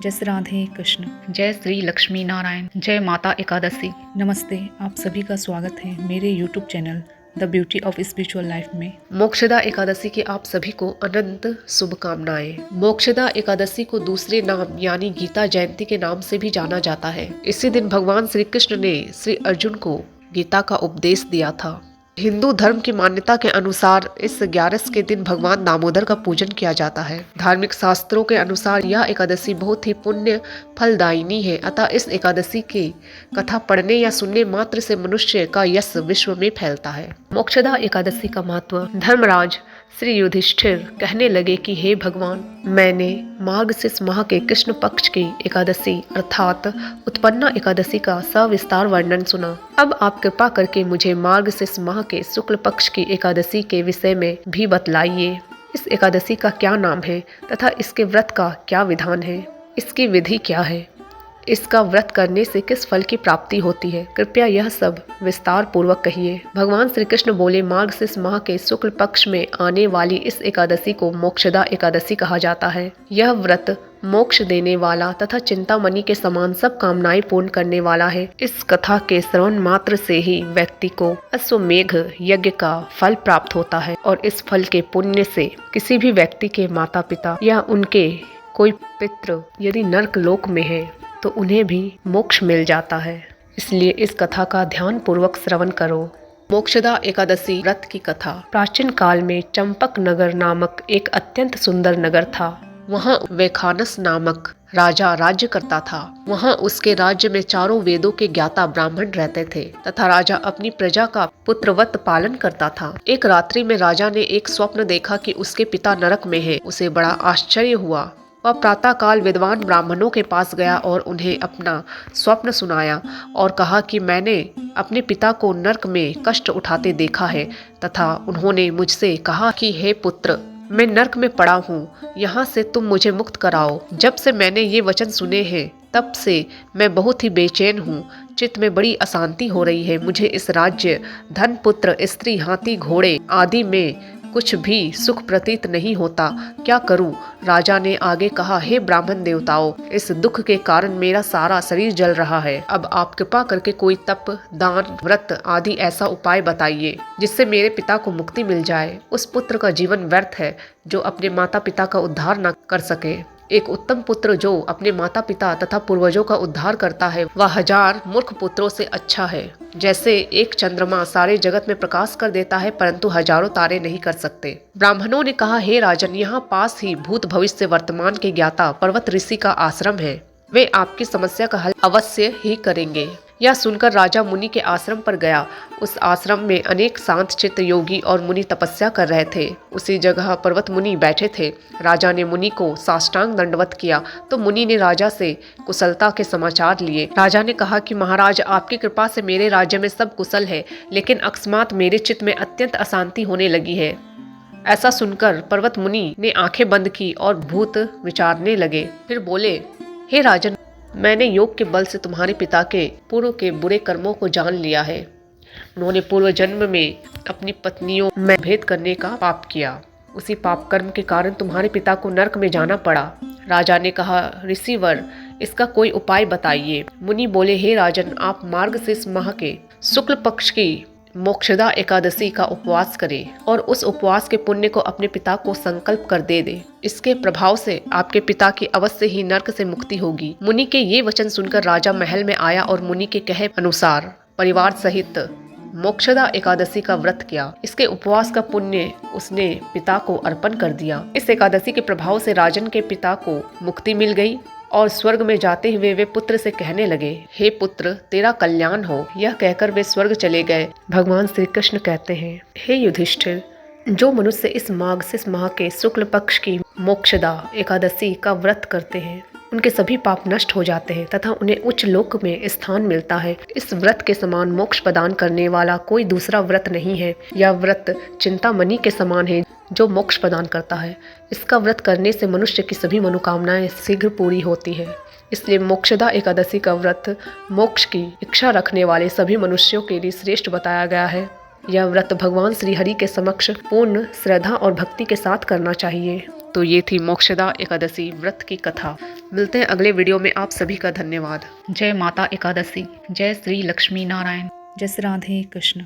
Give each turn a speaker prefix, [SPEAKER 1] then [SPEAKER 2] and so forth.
[SPEAKER 1] जय श्री राधे कृष्ण।
[SPEAKER 2] जय श्री लक्ष्मी नारायण। जय माता एकादशी।
[SPEAKER 1] नमस्ते, आप सभी का स्वागत है मेरे YouTube channel the beauty of spiritual life में।
[SPEAKER 2] मोक्षदा एकादशी की आप सभी को अनंत शुभकामनाएं। मोक्षदा एकादशी को दूसरे नाम यानी गीता जयंती के नाम से भी जाना जाता है। इसी दिन भगवान श्री कृष्ण ने श्री अर्जुन को गीता का उपदेश दिया था। हिंदू धर्म की मान्यता के अनुसार इस 11 के दिन भगवान दामोदर का पूजन किया जाता है। धार्मिक शास्त्रों के अनुसार यह एकादशी बहुत ही पुण्य फलदायिनी है। अतः इस एकादशी की कथा पढ़ने या सुनने मात्र से मनुष्य का यश विश्व में फैलता है। मोक्षदा एकादशी का महत्व। धर्मराज श्री युधिष्ठिर कहने लगे कि हे भगवान, मैंने मार्गशीर्ष माह के कृष्ण पक्ष की एकादशी अर्थात उत्पन्ना एकादशी का सविस्तार वर्णन सुना। अब आप कृपा करके मुझे मार्गशीर्ष माह के शुक्ल पक्ष की एकादशी के विषय में भी बतलाइए। इस एकादशी का क्या नाम है तथा इसके व्रत का क्या विधान है, इसकी विधि क्या है, इसका व्रत करने से किस फल की प्राप्ति होती है, कृपया यह सब विस्तार पूर्वक कहिए। भगवान श्री कृष्ण बोले, मार्गशीर्ष माह के शुक्ल पक्ष में आने वाली इस एकादशी को मोक्षदा एकादशी कहा जाता है। यह व्रत मोक्ष देने वाला तथा चिंतामणि के समान सब कामनाएं पूर्ण करने वाला है। इस कथा के श्रवण मात्र से ही व्यक्ति को अश्वमेघ यज्ञ का फल प्राप्त होता है और इस फल के पुण्य से किसी भी व्यक्ति के माता पिता या उनके कोई पितृ यदि नर्क लोक में है तो उन्हें भी मोक्ष मिल जाता है। इसलिए इस कथा का ध्यान पूर्वक श्रवण करो। मोक्षदा एकादशी व्रत की कथा। प्राचीन काल में चंपक नगर नामक एक अत्यंत सुंदर नगर था। वहाँ वैखानस नामक राजा राज्य करता था। वहाँ उसके राज्य में चारों वेदों के ज्ञाता ब्राह्मण रहते थे तथा राजा अपनी प्रजा का पुत्रवत पालन करता था। एक रात्रि में राजा ने एक स्वप्न देखा कि उसके पिता नरक में है। उसे बड़ा आश्चर्य हुआ। वह प्रातः काल विद्वान ब्राह्मणों के पास गया और उन्हें अपना स्वप्न सुनाया और कहा कि मैंने अपने पिता को नरक में कष्ट उठाते देखा है तथा उन्होंने मुझसे कहा कि हे पुत्र, मैं नरक में पड़ा हूँ, यहाँ से तुम मुझे मुक्त कराओ। जब से मैंने ये वचन सुने हैं तब से मैं बहुत ही बेचैन हूँ। चित्त में बड़ी अशांति हो रही है। मुझे इस राज्य, धन, पुत्र, स्त्री, हाथी, घोड़े आदि में कुछ भी सुख प्रतीत नहीं होता। क्या करूं? राजा ने आगे कहा, हे ब्राह्मण देवताओं, इस दुख के कारण मेरा सारा शरीर जल रहा है। अब आप कृपा करके कोई तप, दान, व्रत आदि ऐसा उपाय बताइए जिससे मेरे पिता को मुक्ति मिल जाए। उस पुत्र का जीवन व्यर्थ है जो अपने माता पिता का उद्धार न कर सके। एक उत्तम पुत्र जो अपने माता पिता तथा पूर्वजों का उद्धार करता है वह 1000 मूर्ख पुत्रों से अच्छा है। जैसे एक चंद्रमा सारे जगत में प्रकाश कर देता है परंतु हजारों तारे नहीं कर सकते। ब्राह्मणों ने कहा, हे राजन, यहाँ पास ही भूत भविष्य वर्तमान के ज्ञाता पर्वत ऋषि का आश्रम है। वे आपकी समस्या का हल अवश्य ही करेंगे। यह सुनकर राजा मुनि के आश्रम पर गया। उस आश्रम में अनेक शांत चित्त योगी और मुनि तपस्या कर रहे थे। उसी जगह पर्वत मुनि बैठे थे। राजा ने मुनि को साष्टांग दंडवत किया तो मुनि ने राजा से कुशलता के समाचार लिए। राजा ने कहा कि महाराज, आपकी कृपा से मेरे राज्य में सब कुशल है, लेकिन अकस्मात मेरे चित्त में अत्यंत अशांति होने लगी है। ऐसा सुनकर पर्वत मुनि ने आंखें बंद की और भूत विचारने लगे। फिर बोले, हे राजन, मैंने योग के बल से तुम्हारे पिता के पूर्व के बुरे कर्मों को जान लिया है। उन्होंने पूर्व जन्म में अपनी पत्नियों में भेद करने का पाप किया। उसी पाप कर्म के कारण तुम्हारे पिता को नरक में जाना पड़ा। राजा ने कहा, ऋषिवर, इसका कोई उपाय बताइए। मुनि बोले, हे राजन, आप मार्गशीर्ष माह के शुक्ल पक्ष की मोक्षदा एकादशी का उपवास करें और उस उपवास के पुण्य को अपने पिता को संकल्प कर दे दे। इसके प्रभाव से आपके पिता की अवश्य ही नरक से मुक्ति होगी। मुनि के ये वचन सुनकर राजा महल में आया और मुनि के कहे अनुसार परिवार सहित मोक्षदा एकादशी का व्रत किया। इसके उपवास का पुण्य उसने पिता को अर्पण कर दिया। इस एकादशी के प्रभाव से राजन के पिता को मुक्ति मिल गई और स्वर्ग में जाते हुए वे पुत्र से कहने लगे, हे पुत्र, तेरा कल्याण हो। यह कहकर वे स्वर्ग चले गए। भगवान श्री कृष्ण कहते हैं, हे युधिष्ठिर, जो मनुष्य इस मार्गशीर्ष माह के शुक्ल पक्ष की मोक्षदा एकादशी का व्रत करते हैं उनके सभी पाप नष्ट हो जाते हैं तथा उन्हें उच्च लोक में स्थान मिलता है। इस व्रत के समान मोक्ष प्रदान करने वाला कोई दूसरा व्रत नहीं है। यह व्रत चिंतामणि के समान है जो मोक्ष प्रदान करता है। इसका व्रत करने से मनुष्य की सभी मनोकामनाएं शीघ्र पूरी होती है। इसलिए मोक्षदा एकादशी का व्रत मोक्ष की इच्छा रखने वाले सभी मनुष्यों के लिए श्रेष्ठ बताया गया है। यह व्रत भगवान श्री हरि के समक्ष पूर्ण श्रद्धा और भक्ति के साथ करना चाहिए। तो ये थी मोक्षदा एकादशी व्रत की कथा। मिलते हैं अगले वीडियो में। आप सभी का धन्यवाद।
[SPEAKER 1] जय माता एकादशी, जय श्री लक्ष्मी नारायण, जय श्री राधे कृष्ण।